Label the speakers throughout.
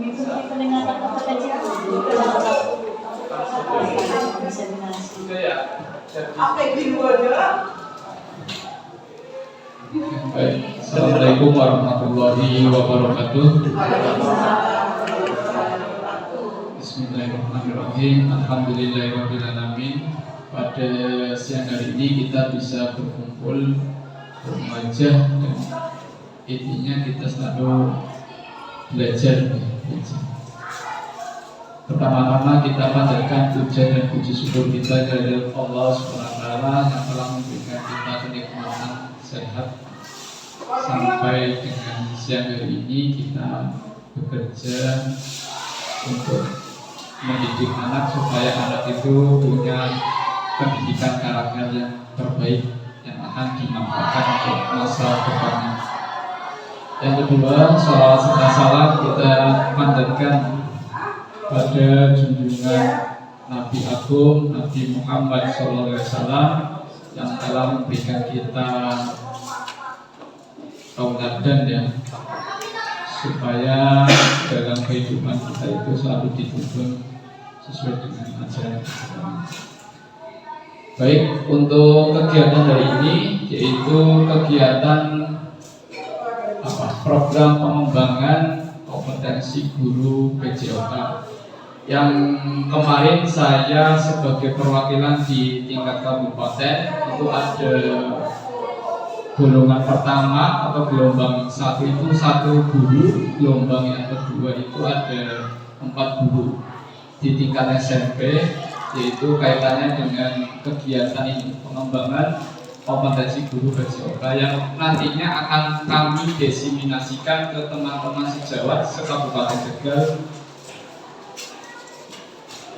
Speaker 1: mengikuti peningkatan kompetensi guru dalam diseminasi.
Speaker 2: Baik, Assalamualaikum warahmatullahi wabarakatuh. Bismillahirrahmanirrahim. Alhamdulillahirrahmanirrahim. Pada siang hari ini kita bisa berkumpul berwajah dan intinya kita selalu belajar. Pertama-tama kita panjatkan puja dan puji syukur kita kepada Allah SWT yang telah memberikan kita kenikmatan sehat sampai dengan siang hari ini kita bekerja untuk mendidik anak supaya anak itu punya pendidikan karakter yang terbaik yang akan dimanfaatkan untuk masa depannya. Yang kedua, sholawat serta salam kita panjatkan pada junjungan Nabi Agung Nabi Muhammad SAW yang telah memberikan kita tauladan ya, supaya dalam kehidupan kita itu selalu dituntun sesuai dengan ajaran Islam. Baik, untuk kegiatan hari ini yaitu kegiatan program pengembangan kompetensi guru PJOK yang kemarin saya sebagai perwakilan di tingkat kabupaten itu ada golongan pertama atau gelombang satu itu 1 guru, gelombang yang kedua itu ada 4 guru di tingkat SMP, yaitu kaitannya dengan kegiatan ini pengembangan kompetensi guru PJOK yang nantinya akan kami diseminasikan ke teman-teman sejawat se-Kabupaten Tegal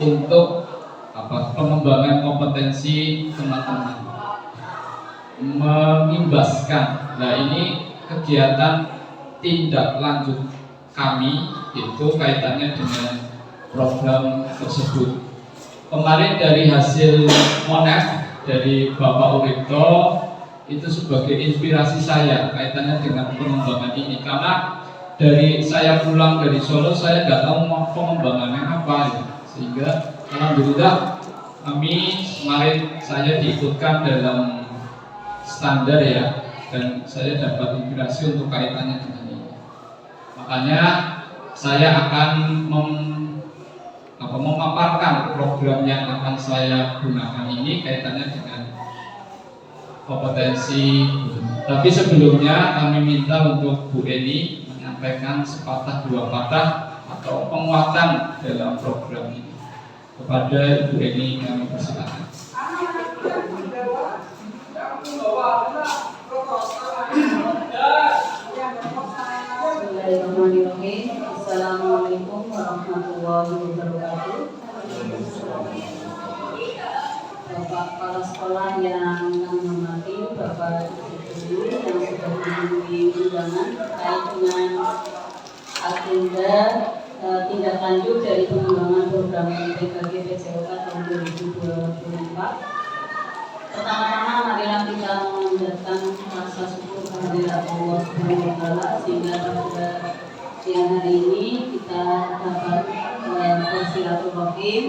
Speaker 2: untuk pengembangan kompetensi teman-teman, mengimbaskan. Nah, ini kegiatan tindak lanjut kami itu kaitannya dengan program tersebut. Kemarin dari hasil Monef dari Bapak Uripto itu sebagai inspirasi saya kaitannya dengan pengembangan ini, karena dari saya pulang dari Solo saya nggak tahu mau pengembangannya apa ya. Sehingga alhamdulillah kami kemarin saya diikutkan dalam standar ya, dan saya dapat inspirasi untuk kaitannya dengan ini. Makanya saya akan memaparkan program yang akan saya gunakan ini kaitannya dengan kompetensi. Tapi sebelumnya kami minta untuk Bu Eni menyampaikan sepatah dua patah atau penguatan dalam program ini. Kepada Bu Eni kami persilakan.
Speaker 1: Bismillahirrahmanirrahim. Assalamualaikum warahmatullahi wabarakatuh. Bapak kepala sekolah yang kami hormati, Bapak Ibu yang sudah memenuhi undangan terkait dengan agenda tindak lanjut dari pengembangan program PKG PJOK tahun 2024. Pertama-tama marilah kita memanjatkan rasa syukur kehadirat Allah Subhanahu wa taala sehingga pada siang hari ini kita dapat bersilaturahim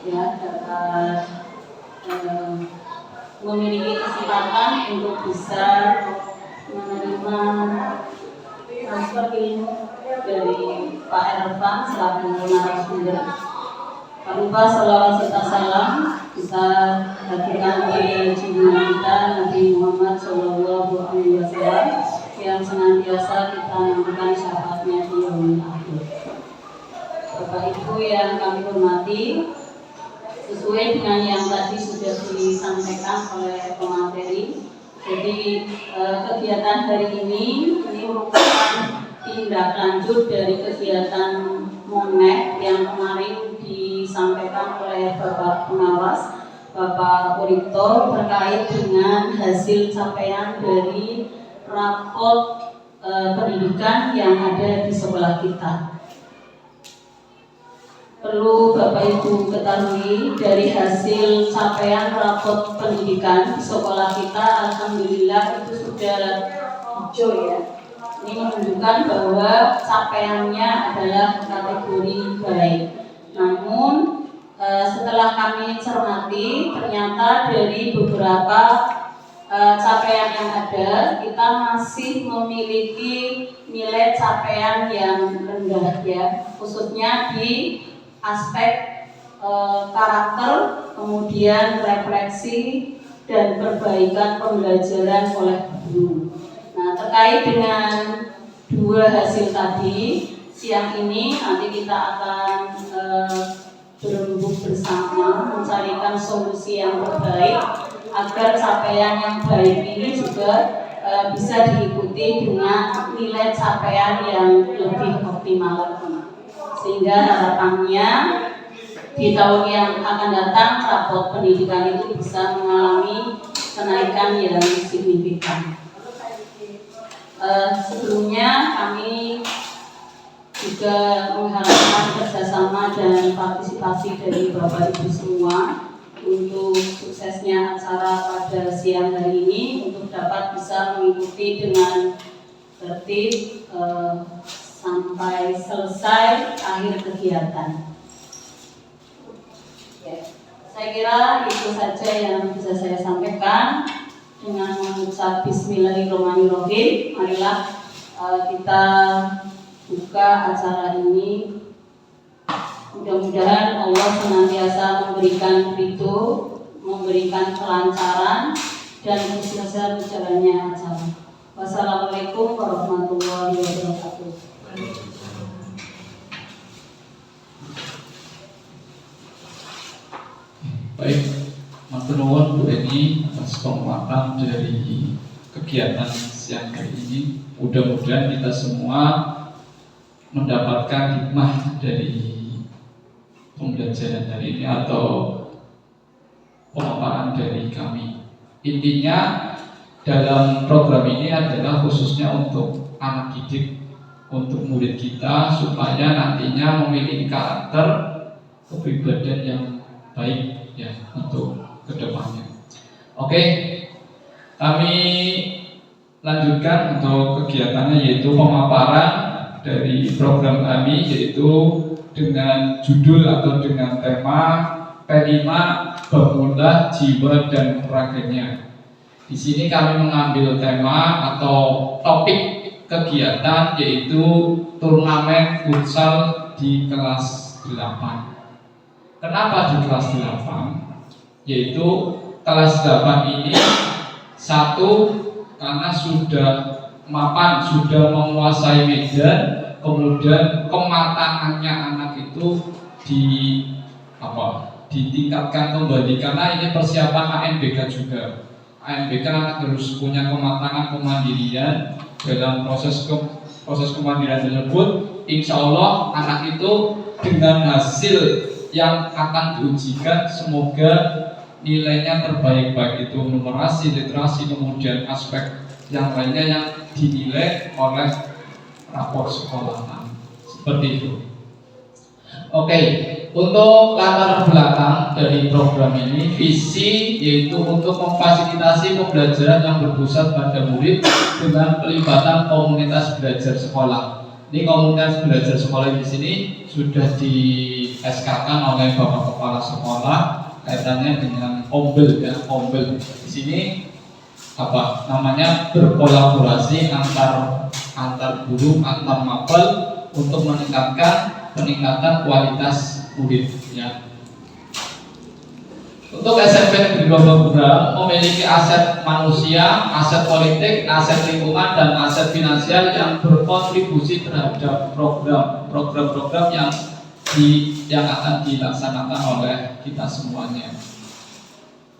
Speaker 1: ya, dapat memiliki kesempatan untuk bisa menerima transfer ilmu dari Pak Ervan selaku narasumber. Tanpa salawat serta salam kita hadirkan pada junjungan kita Nabi Muhammad SAW yang senantiasa kita nantikan syafaatnya di yaumil akhir. Bapak Ibu yang kami hormati, sesuai dengan yang tadi sudah disampaikan oleh pemateri, jadi kegiatan hari ini merupakan tindak lanjut dari kegiatan Monek yang kemarin disampaikan oleh Bapak Pengawas, Bapak Uripto, terkait dengan hasil capaian dari rapot pendidikan yang ada di sekolah kita. Perlu Bapak Ibu ketahui dari hasil capaian rapot pendidikan di sekolah kita, alhamdulillah itu sudah hijau ya. Ini menunjukkan bahwa capaiannya adalah kategori baik. Namun setelah kami cermati, ternyata dari beberapa capaian yang ada, kita masih memiliki nilai capaian yang rendah ya, khususnya di aspek karakter, kemudian refleksi dan perbaikan pembelajaran oleh guru. Nah, terkait dengan dua hasil tadi, siang ini nanti kita akan berembuk bersama mencarikan solusi yang terbaik agar capaian yang baik ini juga bisa diikuti dengan nilai capaian yang lebih optimal, sehingga harapannya di tahun yang akan datang rapot pendidikan itu bisa mengalami kenaikan yang signifikan. Sebelumnya kami juga mengharapkan kerjasama dan partisipasi dari Bapak Ibu semua untuk suksesnya acara pada siang hari ini, untuk dapat bisa mengikuti dengan tertib sampai selesai akhir kegiatan. Saya kira itu saja yang bisa saya sampaikan. Dengan mengucap Bismillahirrahmanirrahim, marilah kita buka acara ini. Mudah-mudahan Allah senantiasa memberikan ridho, memberikan kelancaran dan kesuksesan jalannya acara. Wassalamualaikum warahmatullahi wabarakatuh.
Speaker 2: Baik, matur nuwun Bu Eni atas penguatan dari kegiatan siang hari ini. Mudah-mudahan kita semua mendapatkan hikmah dari pembelajaran hari ini atau pemaparan dari kami. Intinya dalam program ini adalah khususnya untuk anak didik, untuk murid kita, supaya nantinya memiliki karakter kepribadian yang baik ya untuk kedepannya. Oke, kami lanjutkan untuk kegiatannya, yaitu pemaparan dari program kami, yaitu dengan judul atau dengan tema P5 Bangunlah Jiwa dan Raganya. Di sini kami mengambil tema atau topik kegiatan, yaitu turnamen futsal di kelas 8. Kenapa di kelas 8? Yaitu kelas 8 ini satu, karena sudah mapan, sudah menguasai medan, kemudian kematangannya anak itu ditingkatkan kembali, karena ini persiapan ANBK juga. ANBK anak harus punya kematangan kemandirian dalam proses kemandirian tersebut. Insya Allah anak itu dengan hasil yang akan diujikan semoga nilainya terbaik, baik itu numerasi, literasi, kemudian aspek yang lainnya yang dinilai oleh rapor sekolahan. Seperti itu. Oke, untuk latar belakang dari program ini, visi yaitu untuk memfasilitasi pembelajaran yang berpusat pada murid dengan pelibatan komunitas belajar sekolah. Ini komunitas belajar sekolah di sini sudah di SK-kan oleh Bapak Kepala Sekolah kaitannya dengan Ombel ya, Ombel. Di sini berkolaborasi antar guru, antar mapel untuk peningkatan kualitas murid ya. Untuk SMP Negeri Bambang memiliki aset manusia, aset politik, aset lingkungan, dan aset finansial yang berkontribusi terhadap program-program yang akan dilaksanakan oleh kita semuanya.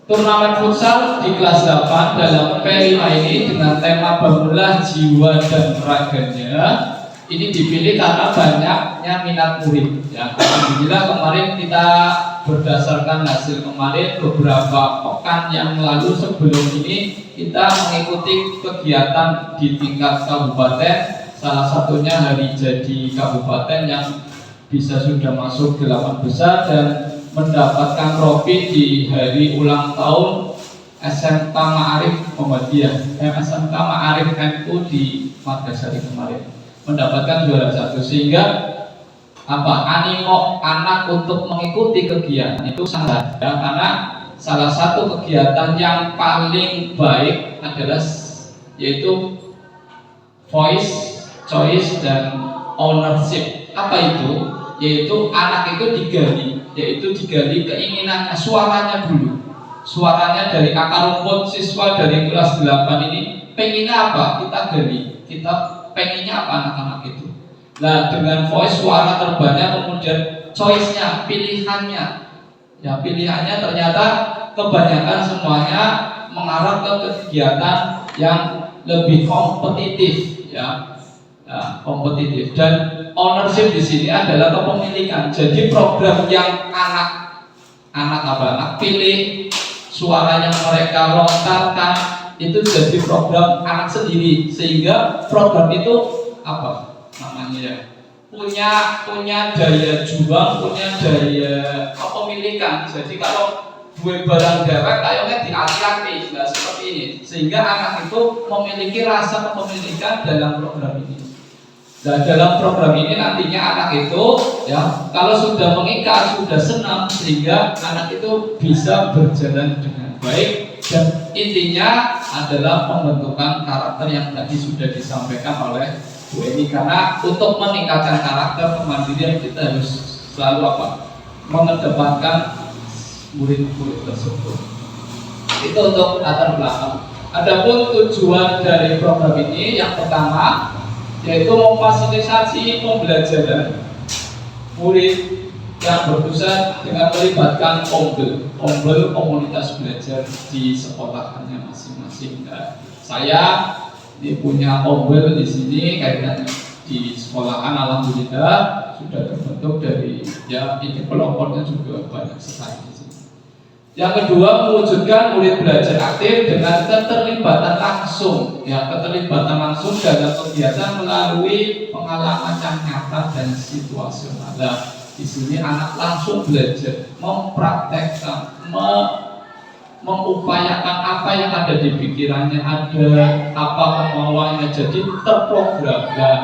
Speaker 2: Turnamen futsal di kelas 8 dalam P5 ini dengan tema Bangunlah Jiwa dan Raganya ini dipilih karena banyaknya minat murid ya. Alhamdulillah kemarin kita berdasarkan hasil kemarin beberapa pekan yang lalu sebelum ini kita mengikuti kegiatan di tingkat kabupaten, salah satunya hari jadi kabupaten yang bisa sudah masuk 8 besar dan mendapatkan trofi di hari ulang tahun SMK Ma'arif Muhammadiyah, SMK Ma'arif NU di Makassar kemarin mendapatkan juara 1, sehingga animo anak untuk mengikuti kegiatan itu sangat ada, karena salah satu kegiatan yang paling baik adalah yaitu voice, choice, dan ownership. Apa itu? Yaitu anak itu digali keinginannya, suaranya dulu. Suaranya dari akar rumput siswa dari kelas 8 ini pengennya apa? Kita gali. Kita pengennya apa anak-anak itu? Nah, dengan voice suara terbanyak, kemudian choice-nya, pilihannya. Ya, pilihannya ternyata kebanyakan semuanya mengarah ke kegiatan yang lebih kompetitif, ya. Nah, kompetitif, dan ownership di sini adalah kepemilikan. Jadi program yang anak pilih, suaranya mereka lontarkan, itu jadi program anak sendiri, sehingga program itu punya daya juang, punya daya kepemilikan. Jadi kalau duit barang dewek kayaknya diati-ati, nah seperti ini, sehingga anak itu memiliki rasa kepemilikan dalam program ini. Nah, dalam program ini nantinya anak itu, ya, kalau sudah mengikat, sudah senang, sehingga anak itu bisa berjalan dengan baik, dan intinya adalah pembentukan karakter yang tadi sudah disampaikan oleh Bu Eni. Karena untuk meningkatkan karakter kemandirian kita harus selalu mengedepankan murid-murid tersebut. Itu untuk latar belakang. Adapun tujuan dari program ini, yang pertama yaitu memfasilitasi pembelajaran murid yang berpusat dengan melibatkan ombel komunitas belajar di sekolahannya masing-masing. Nah, saya punya ombel di sini, kaitannya di sekolahan alhamdulillah sudah terbentuk dari, ya, ini kelompoknya juga banyak sekali. Yang kedua, mewujudkan murid belajar aktif dengan keterlibatan langsung, ya, keterlibatan langsung dalam kegiatan melalui pengalaman yang nyata dan situasional. Nah, di sini anak langsung belajar, mempraktekkan, mengupayakan apa yang ada di pikirannya, ada apa kemauannya, jadi terprogram. Nah,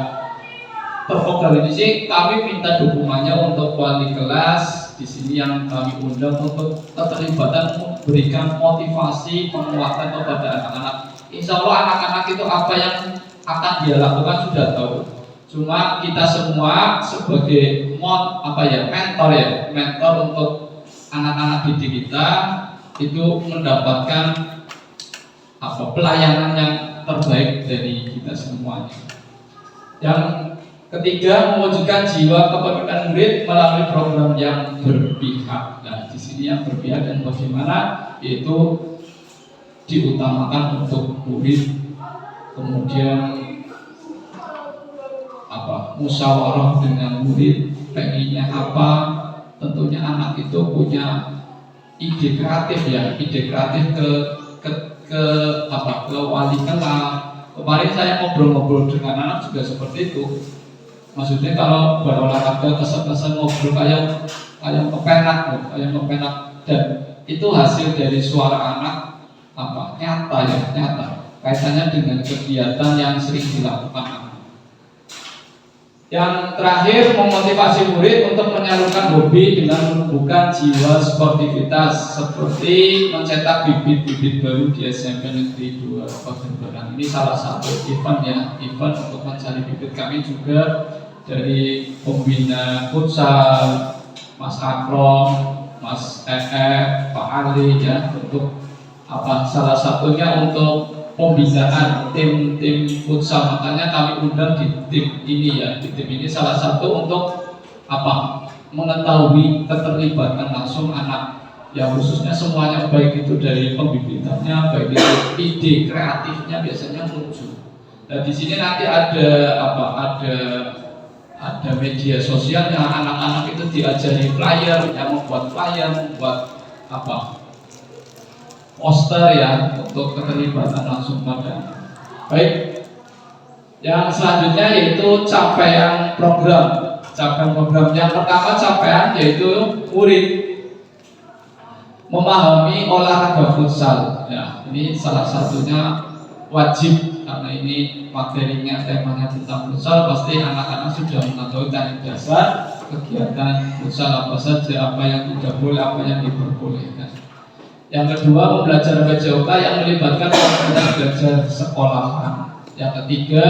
Speaker 2: terprogram ini sih kami minta dukungannya untuk wali kelas. Di sini yang kami undang untuk keterlibatan, memberikan motivasi, penguatan kepada anak-anak. Insya Allah anak-anak itu apa yang akan dia lakukan sudah tahu. Cuma kita semua sebagai mentor untuk anak-anak didik kita itu mendapatkan pelayanan yang terbaik dari kita semuanya. Yang ketiga, mewujudkan jiwa kepemimpinan murid melalui program yang berpihak. Nah, di sini yang berpihak dan bagaimana, yaitu diutamakan untuk murid, kemudian musyawarah dengan murid, pengennya apa. Tentunya anak itu punya ide kreatif, ya, ide kreatif ke wali kelas. Kemarin saya ngobrol-ngobrol dengan anak juga seperti itu. Maksudnya kalau berolahraga kesan-kesan ngobrol kayak kepenak, dan itu hasil dari suara anak nyata kaitannya dengan kegiatan yang sering dilakukan anak. Yang terakhir, memotivasi murid untuk menyalurkan hobi dengan menumbuhkan jiwa sportivitas, seperti mencetak bibit-bibit baru di SMP Negeri 2 Pagembaran. Ini salah satu event untuk mencari bibit. Kami juga dari pembina futsal, Mas Akrom, Mas Pak Ali, ya, untuk salah satunya untuk pembinaan tim futsal. Makanya kami undang di tim ini, ya. Di tim ini salah satu untuk mengetahui keterlibatan langsung anak, ya, khususnya semuanya, baik itu dari pembibitannya, baik itu ide kreatifnya biasanya muncul. Nah, di sini nanti ada media sosial yang anak-anak itu diajari flyer, yang membuat flyer, membuat poster, ya, untuk keterlibatan langsung pada. Baik, yang selanjutnya yaitu capaian program. Capaian program yang pertama, capaian yaitu murid. memahami olahraga futsal. Ya, ini salah satunya wajib karena ini materinya temanya tentang futsal, pasti anak-anak sudah mengetahui teknik dasar kegiatan futsal apa saja, apa yang tidak boleh, apa yang diperbolehkan. Yang kedua, pembelajaran PJOK yang melibatkan kompetensi belajar sekolahan. Yang ketiga,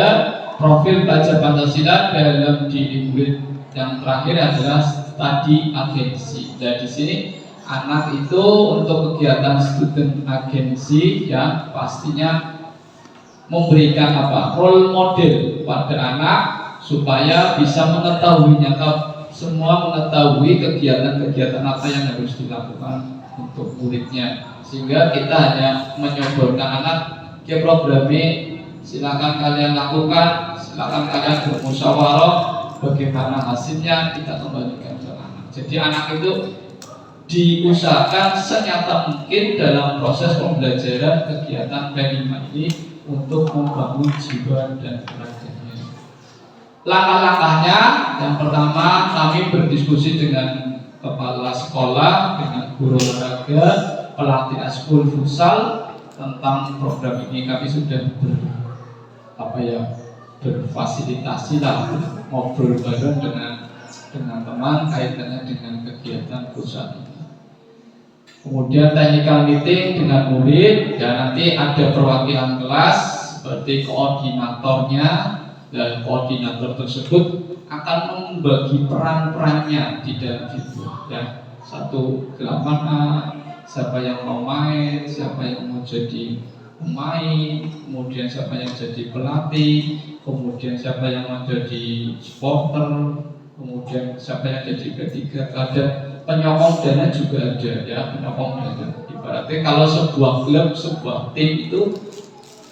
Speaker 2: profil belajar Pancasila dalam diri murid. Yang terakhir adalah studi agensi. Dan di sini anak itu untuk kegiatan student agensi ya pastinya memberikan apa? Role model pada anak supaya bisa mengetahuinya, semua mengetahui kegiatan-kegiatan apa yang harus dilakukan untuk muridnya, sehingga kita hanya menyodorkan anak ke programnya, silakan kalian lakukan, silakan kalian bermusyawarah, bagaimana hasilnya kita kembalikan ke anak. Jadi anak itu diusahakan senyata mungkin dalam proses pembelajaran kegiatan P5 ini untuk membangun jiwa dan karakternya. Langkah-langkahnya, yang pertama kami berdiskusi dengan kepala sekolah, dengan guru olahraga, pelatih ekskul futsal tentang program ini. Kami sudah berfasilitasi lah, ngobrol bareng dengan teman kaitannya dengan kegiatan futsal ini. Kemudian technical meeting dengan murid, dan nanti ada perwakilan kelas seperti koordinatornya, dan koordinator tersebut akan membagi peran-perannya di dalam situ ya. Satu ke mana, siapa yang mau main, siapa yang mau jadi pemain, kemudian siapa yang jadi pelatih, kemudian siapa yang mau jadi supporter, kemudian siapa yang jadi ketiga, ada penyokong dana juga ada ya, penyokong dana. Ibaratnya kalau sebuah klub, sebuah tim itu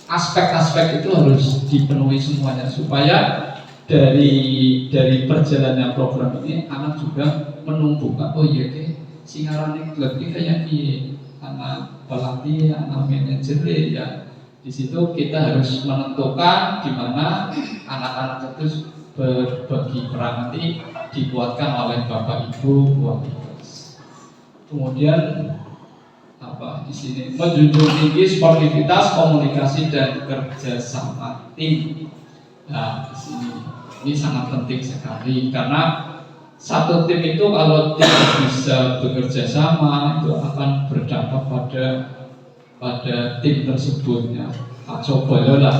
Speaker 2: aspek-aspek itu harus dipenuhi semuanya supaya dari perjalanan program ini anak juga menumbuhkan, oh iya deh, singaran klub ini kayak gini, anak pelatih, anak manajer ya. Di situ kita harus menentukan di mana anak-anak itu berbagi peran, nanti dibuatkan oleh bapak ibu wali kelas. Kemudian di sini menjunjung tinggi sportivitas, komunikasi dan kerjasama tim. Nah, di sini ini sangat penting sekali karena satu tim itu kalau tidak bisa bekerja sama itu akan berdampak pada tim tersebutnya. Coba lah.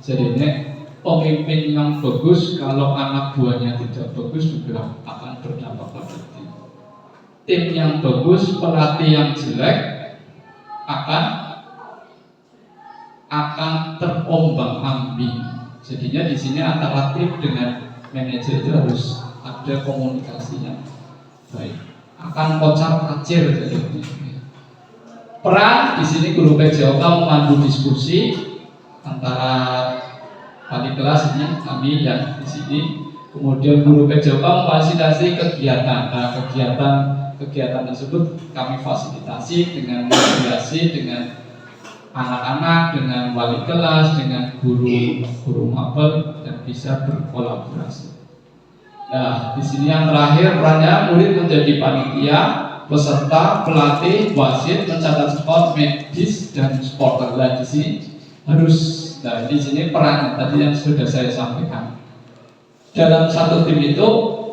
Speaker 2: Jadi ini pemimpin yang bagus kalau anak buahnya tidak bagus juga akan berdampak pada tim. Tim yang bagus, pelatih yang jelek akan terombang-ambing. Jadinya di sini antara tim dengan manajer itu harus ada komunikasinya baik. Akan kocar-kacir jadi. Peran di sini guru PJOK memandu diskusi antara wali kelas ini kami yang di sini. Kemudian guru PJOK memfasilitasi kegiatan. Nah, kegiatan tersebut kami fasilitasi dengan mediasi dengan anak-anak, dengan wali kelas, dengan guru mapel, dan bisa berkolaborasi. Nah, di sini yang terakhir perannya murid menjadi panitia, peserta, pelatih, wasit, mencatat skor, medis, dan supporter. Nah, di sini di sini peran tadi yang sudah saya sampaikan. Dalam satu tim itu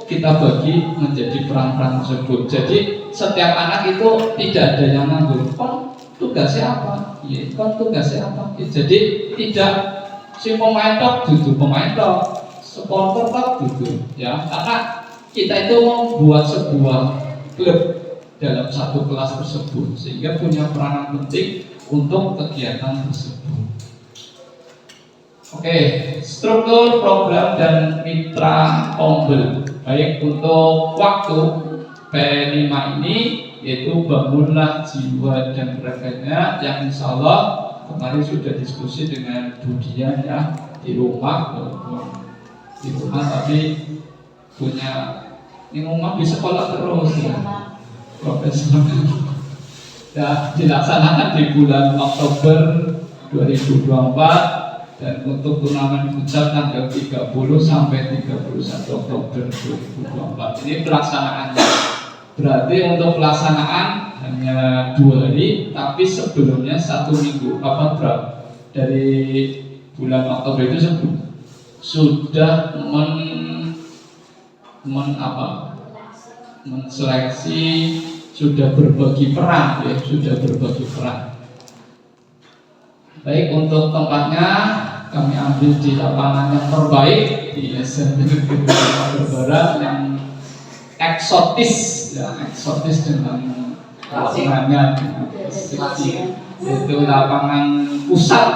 Speaker 2: kita bagi menjadi peran-peran tersebut. Jadi setiap anak itu tidak ada yang nganggur. Kon tugasnya apa? Iya, kon tugasnya apa? Ya, jadi tidak si pemain tok duduk pemain tok, supporter tok duduk. Ya, karena kita itu membuat sebuah klub dalam satu kelas tersebut, sehingga punya peranan penting untuk kegiatan tersebut. Oke, struktur program dan mitra Ombel. Baik, untuk waktu P5 ini yaitu bangunlah jiwa dan raganya, yang insya Allah kemarin sudah diskusi dengan Budian ya di rumah, tapi punya ini rumah di sekolah terus ya, profesor. Ya, dilaksanakan di bulan Oktober 2024. Dan untuk turnamen futsal tanggal 30 sampai 31 Oktober 2024. Ini pelaksanaannya. Berarti untuk pelaksanaan hanya 2 hari, tapi sebelumnya 1 minggu dari bulan Oktober itu sudah menseleksi, sudah berbagi peran ya, Baik, untuk tempatnya kami ambil di lapangan yang terbaik di SMP Negeri 2 Barat yang eksotis dengan lapangannya itu lapangan pusat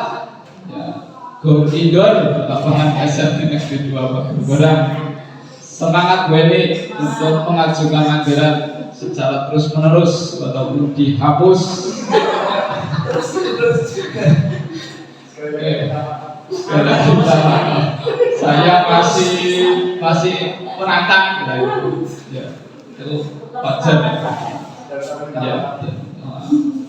Speaker 2: ya, Gor Indoor lapangan SMP Negeri 2 Barat. Semangat WNI untuk mengajukan anggaran secara terus menerus ataupun dihapus. Saya masih menantang ya, itu wajar ya.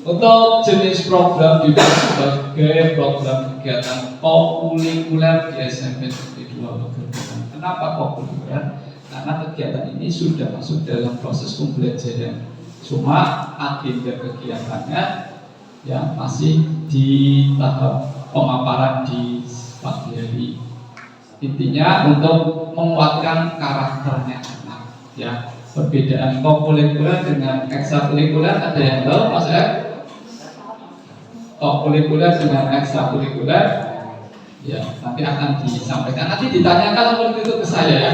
Speaker 2: Untuk jenis program juga sebagai program kegiatan kokurikuler di SMP Negeri 2 Barat. Kenapa kokurikuler? Karena kegiatan ini sudah masuk dalam proses pembelajaran, cuma agenda kegiatannya ya masih di tahap pemaparan di pagi hari. Intinya untuk menguatkan karakternya anak ya. Perbedaan kokurikuler dengan ekstrakurikuler ada yang tahu Mas ya? Kokurikuler dengan ekstrakurikuler ya nanti akan disampaikan, nanti ditanyakan seperti itu ke saya ya.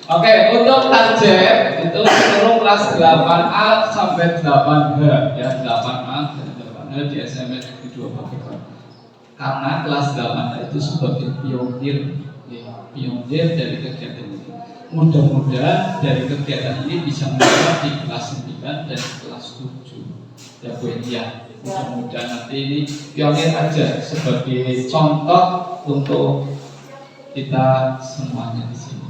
Speaker 2: Oke, untuk target itu seluruh kelas 8A sampai 8H ya, 8A dan 8H di SMP Negeri 2 Barat. Karena kelas 8A itu sebagai pionir dari kegiatan ini. Mudah-mudahan dari kegiatan ini bisa menjadi di kelas 9 dan kelas 7 ya Bu ya. Mudah-mudahan nanti ini pionir aja sebagai contoh untuk kita semuanya di sini.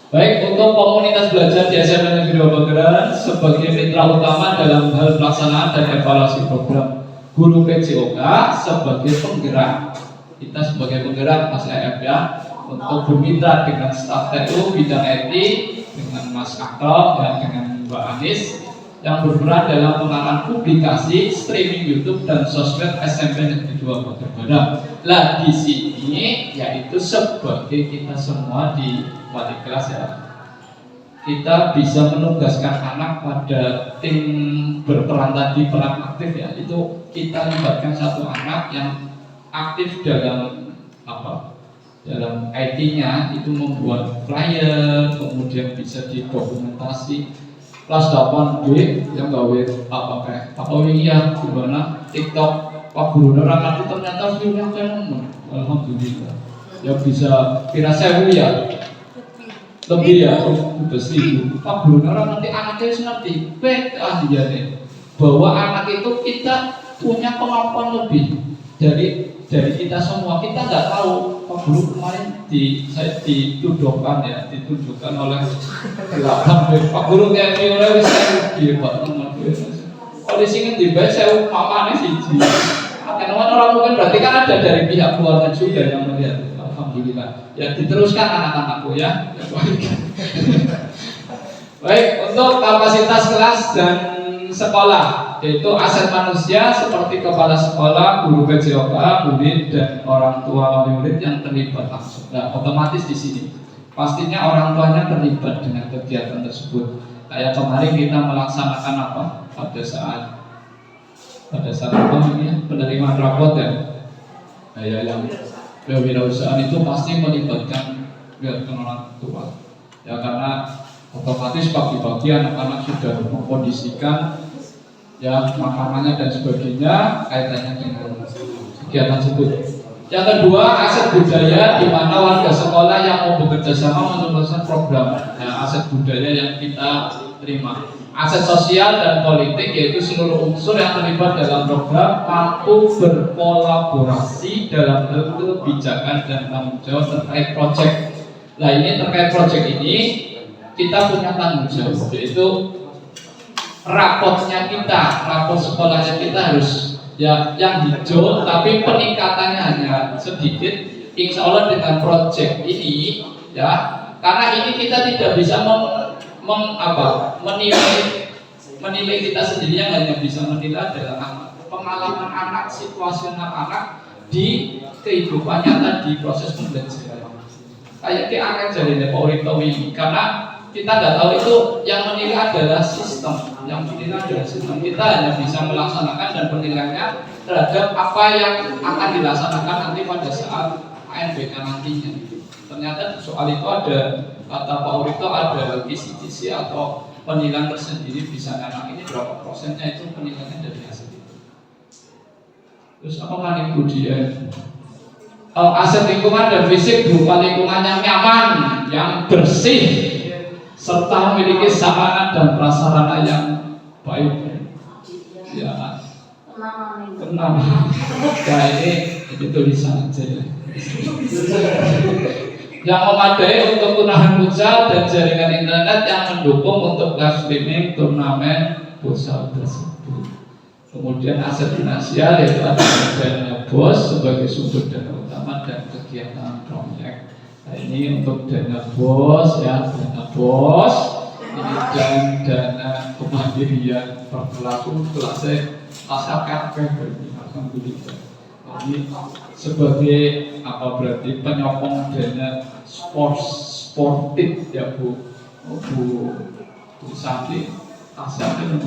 Speaker 2: Baik, untuk komunitas belajar di SMP Negeri 2 Barat sebagai mitra utama dalam hal pelaksanaan dan evaluasi program, guru PJOK sebagai penggerak, kita sebagai penggerak Mas EF ya, untuk bermitra dengan staf TU bidang IT, dengan Mas Akto dan dengan Mbak Anis yang berperan dalam pengarang publikasi, streaming YouTube dan sosmed SMP Negeri 2 Barat. Lah di sini yaitu sebagai kita semua di wali kelas ya, kita bisa menugaskan anak pada tim berperan tadi, peran aktif ya, itu kita libatkan satu anak yang aktif dalam dalam IT-nya, itu membuat flyer, kemudian bisa didokumentasi. Kelas 8B yang gawe ya gimana TikTok Pak Guru nerang itu ternyata view-nya fenomen, alhamdulillah ya, bisa kira 1000 ya lebih ya, udah 1000. Pak Guru nerang nanti anaknya ngerti dia nih bahwa anak itu kita punya kemampuan lebih dari kita semua. Kita nggak tahu. Pak Guru kemarin saya ditunjukkan oleh 8B. Pak Guru kayak view-nya wis saya Pak teman. Kalau di sini dibaca saya mamane siji. Karena orang mungkin berarti kan ada dari pihak keluarga juga yang melihat. Alhamdulillah. Ya diteruskan anak-anakku ya. Baik, untuk kapasitas kelas dan sekolah, yaitu aset manusia seperti kepala sekolah, guru PJOK, murid dan orang tua wali murid yang terlibat langsung. Nah, otomatis di sini pastinya orang tuanya terlibat dengan kegiatan tersebut. Kayak kemarin kita melaksanakan apa? Pada saat apa namanya? Penerimaan rapot ya. Kayak yang kewirausahaan itu pasti melibatkan orang tua. Ya karena otomatis pagi-pagi anak-anak sudah mengkondisikan ya makanannya dan sebagainya kaitannya dengan kegiatan tersebut. Yang kedua, aset budaya, di mana warga sekolah yang mau bekerja sama menyukseskan program. Nah, aset budaya yang kita terima. Aset sosial dan politik, yaitu seluruh unsur yang terlibat dalam program mampu berkolaborasi dalam hal kebijakan dan tanggung jawab terkait proyek. Nah, ini terkait proyek ini kita punya tanggung jawab, yaitu rapot sekolahnya kita harus ya yang hijau, tapi peningkatannya hanya sedikit. Insya Allah dengan proyek ini ya, karena ini kita tidak bisa menilai kita sendiri, yang hanya bisa menilai adalah pengalaman anak, situasional anak di kehidupan nyata di proses pembelajaran. Kayak ke akan jadi Pak Urito ini, karena kita nggak tahu itu yang menilai adalah sistem, kita hanya bisa melaksanakan dan penilaiannya terhadap apa yang akan dilaksanakan nanti pada saat ANBK nantinya. Ternyata soal itu ada, kata Pak Urito, ada kisi-kisi atau penilaian tersendiri, bisa anak ini berapa persennya itu penilaiannya dari hasil itu. Terus apa kan kemudian aset lingkungan dan fisik berupa lingkungan yang nyaman, yang bersih, serta memiliki sarana dan prasarana yang baik. Ya, tenang. Nah ini tulisan aja ya. Yang memadai untuk menahan futsal dan jaringan internet yang mendukung untuk live streaming turnamen futsal tersebut. Kemudian aset finansial, yaitu ada dana BOS sebagai sumber dana utama dan kegiatan proyek. Nah, ini untuk dana BOS ya, dana BOS ini dan dana kemandirian berlaku kelasnya masyarakat alhamdulillah. Ini sebagai apa, berarti penyokong dana sportif ya Bu Santi asalnya.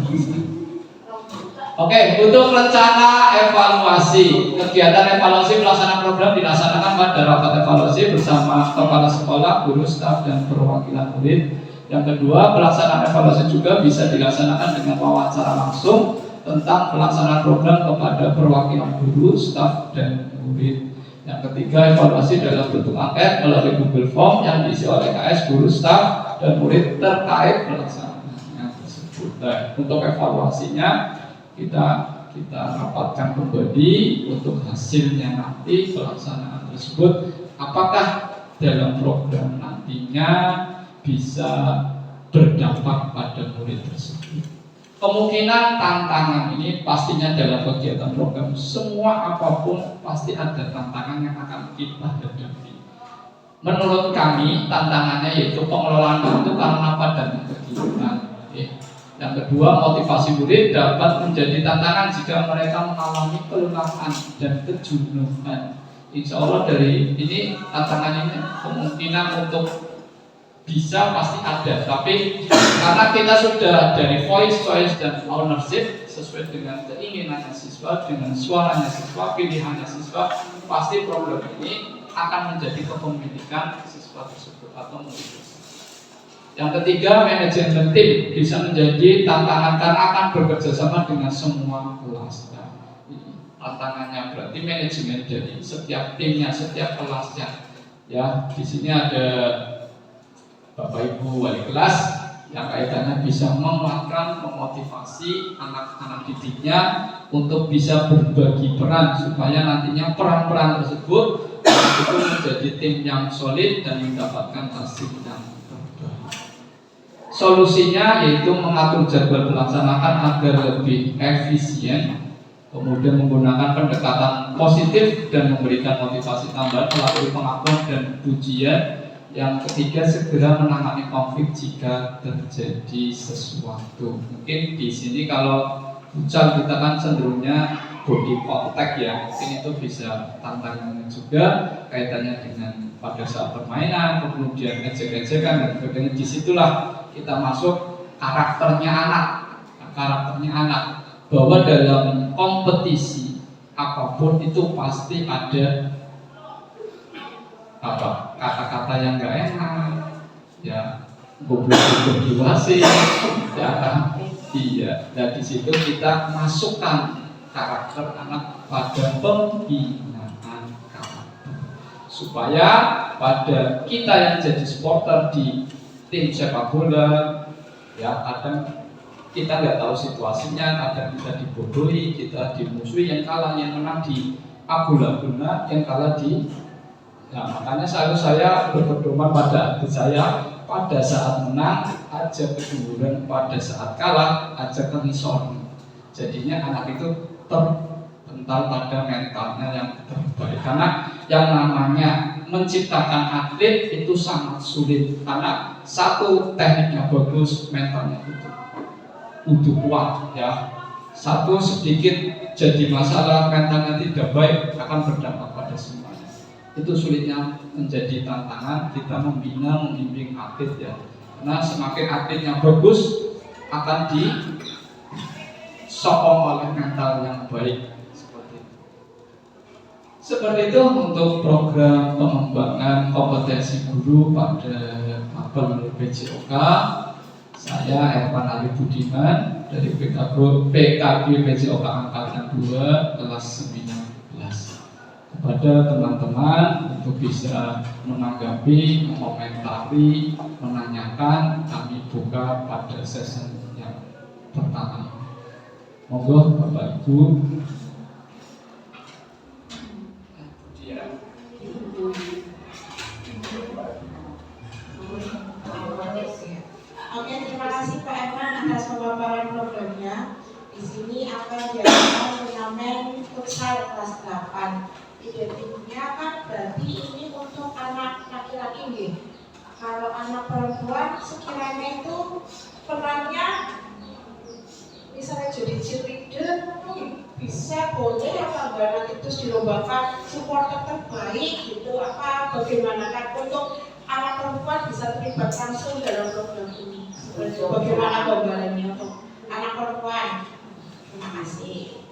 Speaker 2: Oke, untuk rencana evaluasi, kegiatan evaluasi pelaksanaan program dilaksanakan pada rapat evaluasi bersama kepala sekolah, guru, staf, dan perwakilan murid. Yang kedua, pelaksanaan evaluasi juga bisa dilaksanakan dengan wawancara langsung tentang pelaksanaan program kepada perwakilan guru, staf, dan murid. Yang ketiga, evaluasi dalam bentuk angket melalui Google Form yang diisi oleh KS, guru, staf, dan murid terkait pelaksanaannya tersebut. Nah, untuk evaluasinya kita rapatkan kembali untuk hasilnya nanti pelaksanaan tersebut, apakah dalam program nantinya bisa berdampak pada murid tersebut. Kemungkinan tantangan ini pastinya dalam kegiatan program, semua apapun pasti ada tantangan yang akan kita hadapi. Menurut kami tantangannya yaitu pengelolaan waktu karena padatnya kegiatan. Yang kedua, motivasi murid dapat menjadi tantangan jika mereka mengalami kelelahan dan kejenuhan. Insya Allah dari ini tantangan ini kemungkinan untuk bisa pasti ada, tapi karena kita sudah dari voice, choice, dan ownership sesuai dengan keinginannya siswa, dengan suaranya siswa, pilihannya siswa, pasti program ini akan menjadi kepemilikan siswa tersebut atau murid tersebut. Yang ketiga, manajemen tim bisa menjadi tantangan karena akan bekerja sama dengan semua kelas. Tantangannya berarti manajemen dari setiap timnya, setiap kelasnya. Ya, di sini ada Bapak Ibu wali kelas yang kaitannya bisa menguatkan, memotivasi anak-anak didiknya untuk bisa berbagi peran supaya nantinya peran-peran tersebut itu menjadi tim yang solid dan mendapatkan hasil yang terbaik. Solusinya yaitu mengatur jadwal pelaksanaan agar lebih efisien, kemudian menggunakan pendekatan positif dan memberikan motivasi tambahan melalui pengakuan dan pujian. Yang ketiga, segera menangani konflik jika terjadi sesuatu. Mungkin di sini kalau futsal kita kan cenderungnya body contact ya, mungkin itu bisa tantangannya juga kaitannya dengan pada saat permainan, kemudian ejek-ejekan dan sebagainya. Disitulah kita masuk karakternya anak, bahwa dalam kompetisi apapun itu pasti ada kata-kata yang gak enak, ya goblok-goblok di wasit, ya kan? Iya. Dan di situ kita masukkan karakter anak pada pembinaan karakter, supaya pada kita yang jadi supporter di tim sepak bola, ya kadang kita nggak tahu situasinya, kadang kita dibodohi, kita dimusuhi, yang kalah yang menang di abula-abula, yang kalah di. Nah, makanya selalu saya berpedoman pada hati saya, pada saat menang aja keduduran, pada saat kalah aja kenison. Jadinya anak itu kental pada mentalnya yang terbaik. Karena yang namanya menciptakan atlet itu sangat sulit, karena satu tekniknya bagus, mentalnya itu butuh kuat ya. Satu sedikit jadi masalah, mentalnya tidak baik, akan berdampak pada semuanya. Itu sulitnya menjadi tantangan kita membina, membimbing atlet ya. Karena semakin atletnya bagus, akan disokong oleh mental yang baik. Seperti itu untuk program pengembangan kompetensi guru pada mapel PJOK. Saya Ervan Ali Budiman dari PKB PJOK Angkatan 2 kelas 19. Kepada teman-teman untuk bisa menanggapi, mengomentari, menanyakan, kami buka pada sesi yang pertama. Monggo Bapak Ibu.
Speaker 3: Oke, terima kasih Pak Ervan atas pemaparan programnya. Di sini akan diadakan turnamen futsal kelas 8. Identiknya kan berarti ini untuk anak laki-laki nih. Kalau anak perempuan sekiranya itu perannya misalnya jadi cheerleader, bisa boleh apa enggak nanti terus dilombakan supporter terbaik gitu, apa bagaimana kan untuk anak perempuan bisa terlibat langsung dalam program ini. Bagaimana gambarannya untuk anak perempuan? Terima kasih.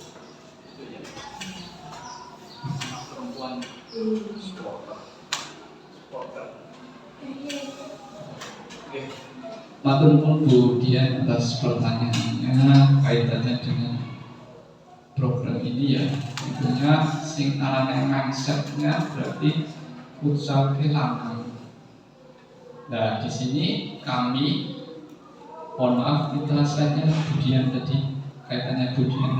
Speaker 2: Anak perempuan supporter. Matur nuwun Bu Dian atas pertanyaannya kaitannya dengan program ini ya. Tentunya sing arane mindsetnya berarti futsal kelangan. Nah di sini kami, mohon maaf kita slide-nya Bu Dian tadi kaitannya Bu Dian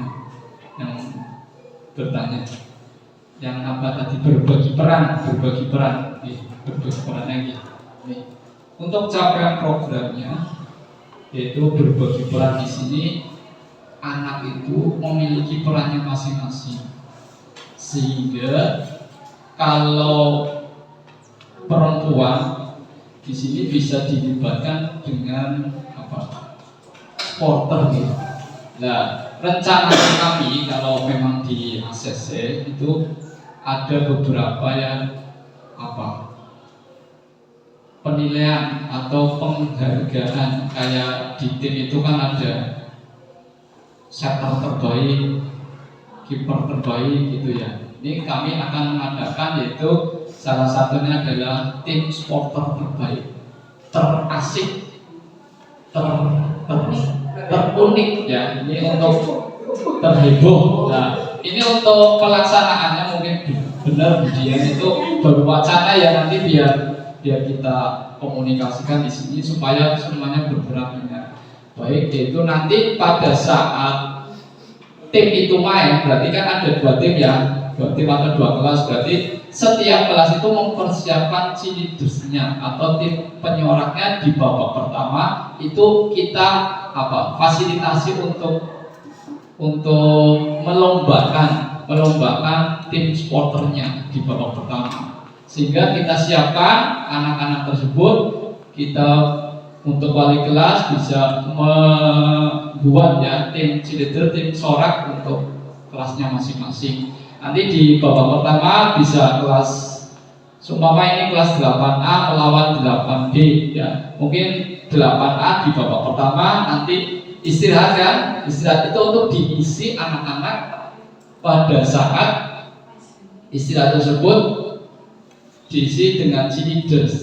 Speaker 2: yang bertanya, yang apa tadi berbagi peran lagi. Untuk capaian programnya yaitu berbagi peran di sini, anak itu memiliki perannya masing-masing, sehingga kalau perempuan di sini bisa dilibatkan dengan supporter gitu. Nah, rencana kami kalau memang di ACC itu ada beberapa yang penilaian atau penghargaan, kayak di tim itu kan ada setter terbaik, kiper terbaik gitu ya. Ini kami akan mengadakan, yaitu salah satunya adalah tim supporter terbaik, terasik, terunik ya. Ini untuk terheboh. Nah, ini untuk pelaksanaannya mungkin benar dia itu baru wacana ya, nanti biar kita komunikasikan di sini supaya semuanya bergerak dengan baik. Yaitu nanti pada saat tim itu main, berarti kan ada 2 tim ya, 2 tim atau 2 kelas, berarti setiap kelas itu mempersiapkan cheerleadersnya atau tim penyoraknya di babak pertama. Itu kita fasilitasi untuk melombakan tim supporternya di babak pertama, sehingga kita siapkan anak-anak tersebut. Kita untuk wali kelas bisa membuat ya tim cheerleader, tim sorak untuk kelasnya masing-masing. Nanti di babak pertama bisa kelas, seumpama ini kelas 8A melawan 8B ya. Mungkin 8A di babak pertama, nanti istirahat kan. Istirahat itu untuk diisi anak-anak pada saat istirahat tersebut diisi dengan cheerleaders.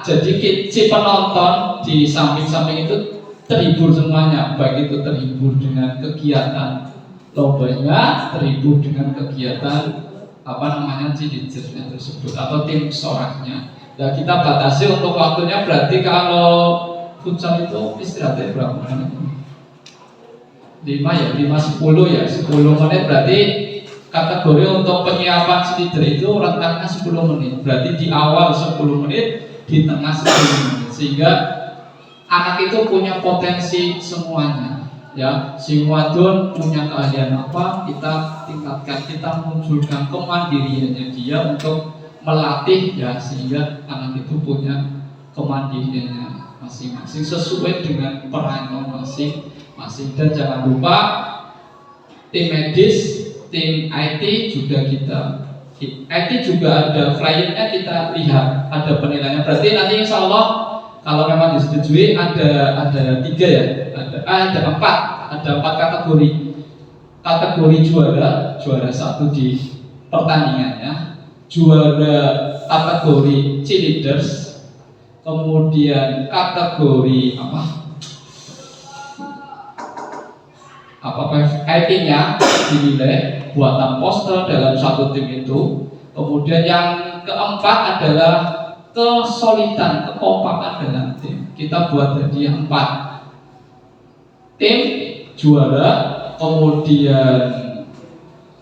Speaker 2: Jadi si penonton di samping-samping itu terhibur semuanya, baik itu terhibur dengan kegiatan lombanya, terhibur dengan kegiatan cheerleadersnya tersebut atau tim soraknya. Nah, kita batasi untuk waktunya, berarti kalau futsal itu istirahatnya berapa menit? 5 ya, 5-10 ya, 10 menit. Berarti kategori untuk penyiapan cheerleader itu rentangnya 10 menit. Berarti di awal 10 menit, di tengah 10 menit, sehingga anak itu punya potensi semuanya Ya, si wadon punya keahlian apa, kita tingkatkan, kita munculkan kemandiriannya dia untuk melatih ya, sehingga anak itu punya kemandiriannya masing-masing sesuai dengan perannya masing-masing. Dan jangan lupa tim medis, tim IT juga IT juga ada flyernya, kita lihat ada penilaiannya. Berarti nanti insya Allah kalau memang disetujui ada 3 ya, ada 4 kategori. Kategori juara 1 di pertandingannya, juara kategori cheerleaders, kemudian kategori IT-nya dinilai buatan poster dalam satu tim itu. Kemudian yang keempat adalah kesolidan, kekompakan dalam tim. Kita buat hadiah 4 tim juara, kemudian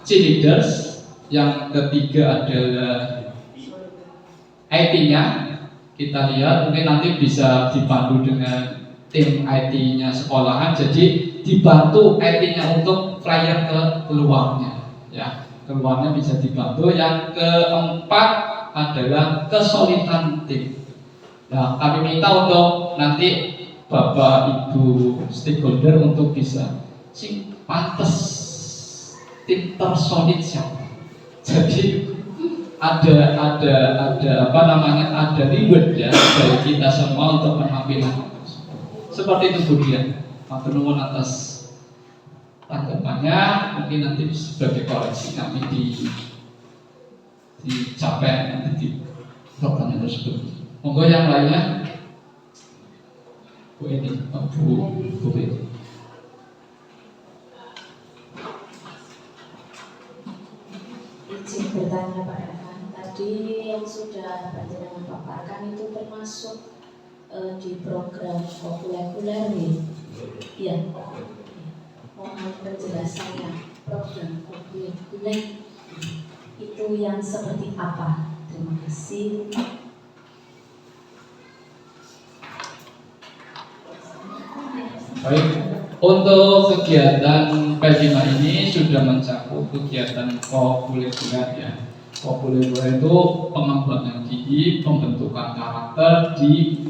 Speaker 2: cheerleaders, yang ketiga adalah IT-nya. Kita lihat mungkin nanti bisa dibantu dengan tim IT-nya sekolahan, jadi dibantu IT-nya untuk flyer keluarnya ya, keluarnya bisa dibantu. Yang keempat adalah kesulitan tim. Nah, kami minta untuk nanti Bapak Ibu stakeholder untuk bisa sing pantes tim tersolid siapa. Jadi ada reward ya dari kita semua untuk penampilan seperti itu. Kemudian matur nuwun atas tanggapannya, mungkin nanti sebagai koreksi kami dicapai nanti di pertanyaan tersebut. Monggo yang lainnya. Bu ini, Bu ini.
Speaker 4: Izin bertanya Pak Erkan, tadi yang sudah panjenengan paparkan itu termasuk di program populer ya? Iya. Mohon penjelasannya, program populer itu yang seperti apa? Terima kasih.
Speaker 2: Baik, untuk kegiatan P5 ini sudah mencakup kegiatan populer ya. Populer itu pengembangan diri, pembentukan karakter di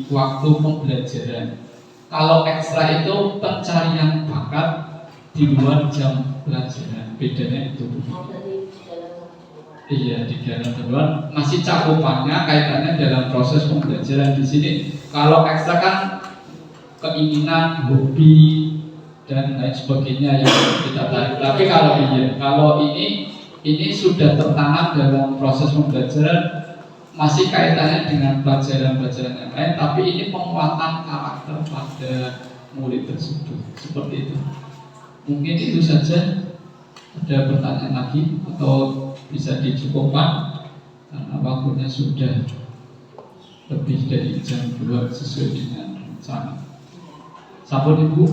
Speaker 2: waktu pembelajaran. Kalau ekstra itu pencarian bakat di luar jam pelajaran. Bedanya itu. Iya, di dalam luar masih cakupannya kaitannya dalam proses pembelajaran. Di sini kalau ekstra kan keinginan, hobi dan lain sebagainya yang kita tarik. Tapi kalau ini sudah tertanam dalam proses pembelajaran, masih kaitannya dengan pelajaran-pelajaran yang lain, tapi ini penguatan karakter pada murid tersebut. Seperti itu. Mungkin itu saja. Ada pertanyaan lagi atau bisa dicukupkan karena waktunya sudah lebih dari jam 2 sesuai dengan rencana. Sampun Ibu?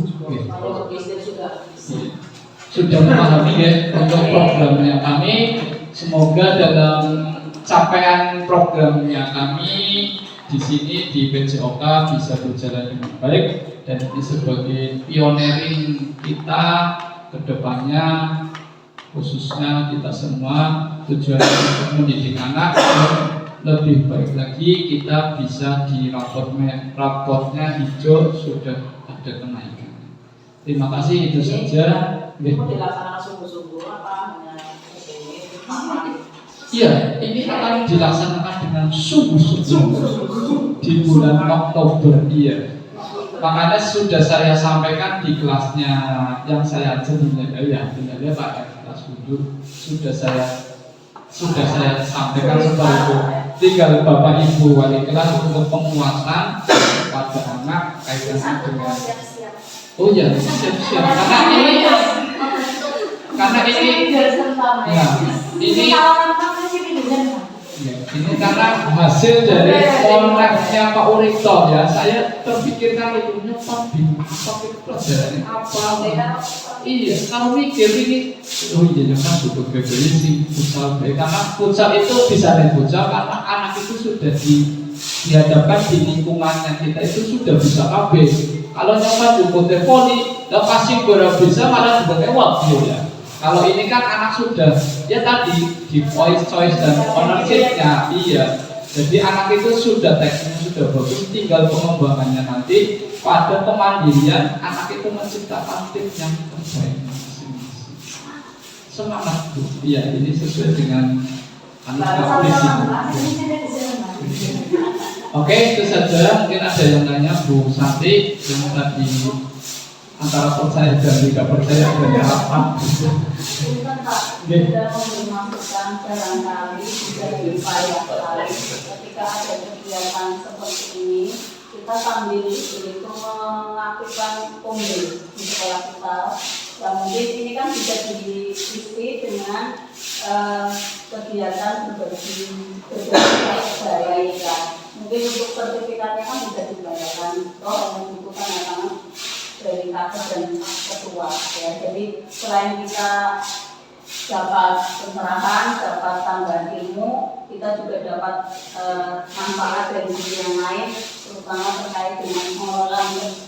Speaker 2: Sudah memahami ya untuk programnya kami. Semoga dalam capaian programnya kami di sini di PJOK bisa berjalan dengan baik, dan ini sebagai pioneering kita ke depannya, khususnya kita semua tujuan untuk mendidik anak lebih baik lagi. Kita bisa di raportnya hijau sudah ada kenaikan. Terima kasih, itu saja.
Speaker 1: Dilaksanakan sungguh-sungguh apa hanya
Speaker 2: Iya, ini akan dilaksanakan dengan sungguh-sungguh di bulan Oktober. Iya. Makanya sudah saya sampaikan di kelasnya yang saya ajar tinggalnya Pak kelas dulu sudah saya sampaikan seperti itu. Tinggal Bapak Ibu wali kelas untuk penguatan pada anak kaitannya dengan siap-siap karena ini karena hasil dari konteksnya Pak Uripto ya, saya terpikirkan itu bingung pelajarannya apa. Iya, kalau mikir ini, kan butuh BBI sih futsal, karena futsal itu bisa main futsal karena anak itu sudah dihadapkan di lingkungannya kita itu sudah bisa KB. Kalau nyoba buku teleponi, dan pasti bisa malah sebagai waktu ya. Kalau ini kan anak sudah, ya tadi di voice choice dan ownership-nya, iya. Jadi anak itu sudah tekniknya sudah bagus, tinggal pengembangannya nanti pada kemandirian anak itu menciptakan tim yang terbaik masing-masing. Semangat Bu, iya ini sesuai dengan anak visi. Oke, itu saja. Mungkin ada yang tanya Bu Santi yang tadi antara percaya dan tidak percaya ada apa?
Speaker 5: Bukan Pak, sudah memberi masukan barangkali bisa diupayakan ketika ada kegiatan seperti ini kita sambil itu melakukan pembil di sekolah kita. Ya mungkin ini kan bisa diisi dengan kegiatan berbagi kebaya. Mungkin untuk sertifikatnya kan bisa dibayarkan, toh membutuhkan tangan dari kakak dan ketua ya. Jadi selain kita dapat pencerahan, dapat tambahan ilmu, kita juga dapat manfaat dari sisi yang lain, terutama terkait dengan mengelola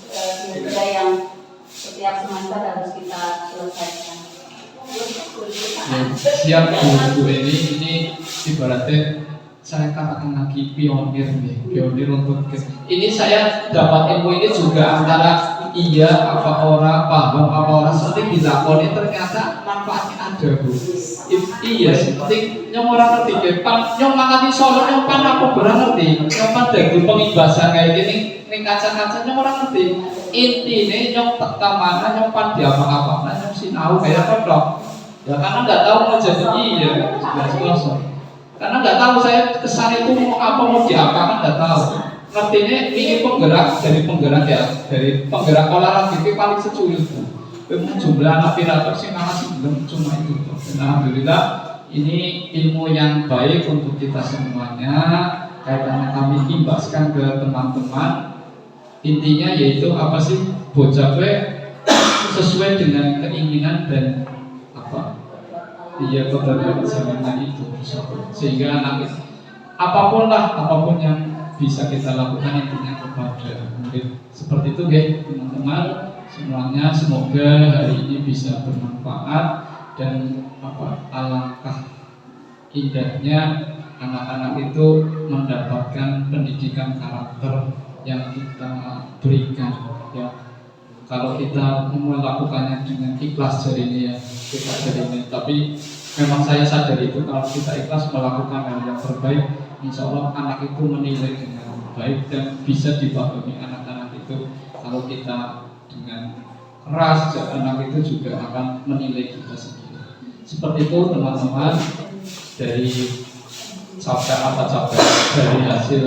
Speaker 5: kinerja yang setiap semester harus kita selesaikan.
Speaker 2: Siap Bu ini ibaratnya saya katakan lagi pionir nih, pionir untuk ini saya dapat ilmu ini juga antara iya apa orang paham apa orang sering dilakoni ternyata manfaatnya ada Bu. Iya seperti yang orang ngerti depan yang makan di Solo yang pan aku berang ngerti yang pan dari pengibasan kayak gini ning kaca-kaca yang orang ngerti intinya yang teka mana yang pan diapa-apa yang sinau kayak kodok ya karena nggak tahu mau jadi iya nggak selesai. Karena nggak tahu saya kesan itu mau apa mau diapakan nggak tahu. Artinya ini penggerak dari penggerak olahraga itu paling secuil itu. Jumlah anak pirater sih masih belum cuma itu. Dan alhamdulillah ini ilmu yang baik untuk kita semuanya. Kaitannya kami imbaskan ke teman-teman. Intinya yaitu apa sih bocah sesuai dengan keinginan dan apa? Iya kebenaran zamannya itu sehingga nanti apapun yang bisa kita lakukan intinya kepada mungkin seperti itu ya teman-teman semuanya semoga hari ini bisa bermanfaat dan alangkah indahnya anak-anak itu mendapatkan pendidikan karakter yang kita berikan ya. Kalau kita melakukannya dengan ikhlas jadinya tapi memang saya sadar itu kalau kita ikhlas melakukan hal yang terbaik, insya Allah anak itu menilai dengan baik dan bisa dipahami anak-anak itu. Kalau kita dengan keras, anak itu juga akan menilai kita sendiri. Seperti itu teman-teman dari dari hasil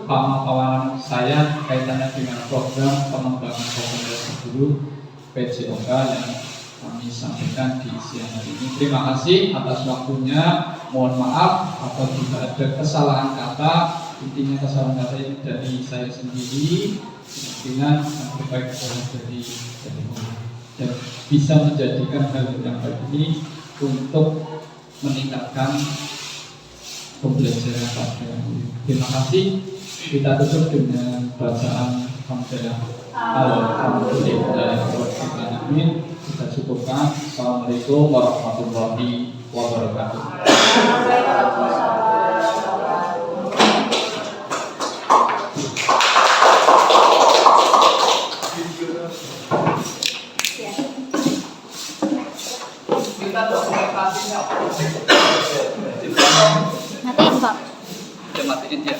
Speaker 2: pemaparan saya kaitannya dengan program pengembangan kompetensi guru PJOK yang kami sampaikan di siang hari ini. Terima kasih atas waktunya. Mohon maaf apabila ada kesalahan kata. Intinya kesalahan kata ini dari saya sendiri. Kemungkinan yang terbaik adalah dari dan bisa menjadikan hal yang baik ini untuk meningkatkan pembelajaran pada terima kasih. Kita tutup dengan bacaan hamdalah. Alhamdulillahirobbilalamin. Kita cukupkan. Assalamualaikum warahmatullahi wabarakatuh. Kita dokumentasinya
Speaker 6: Matiin Pak.
Speaker 2: matiin ya.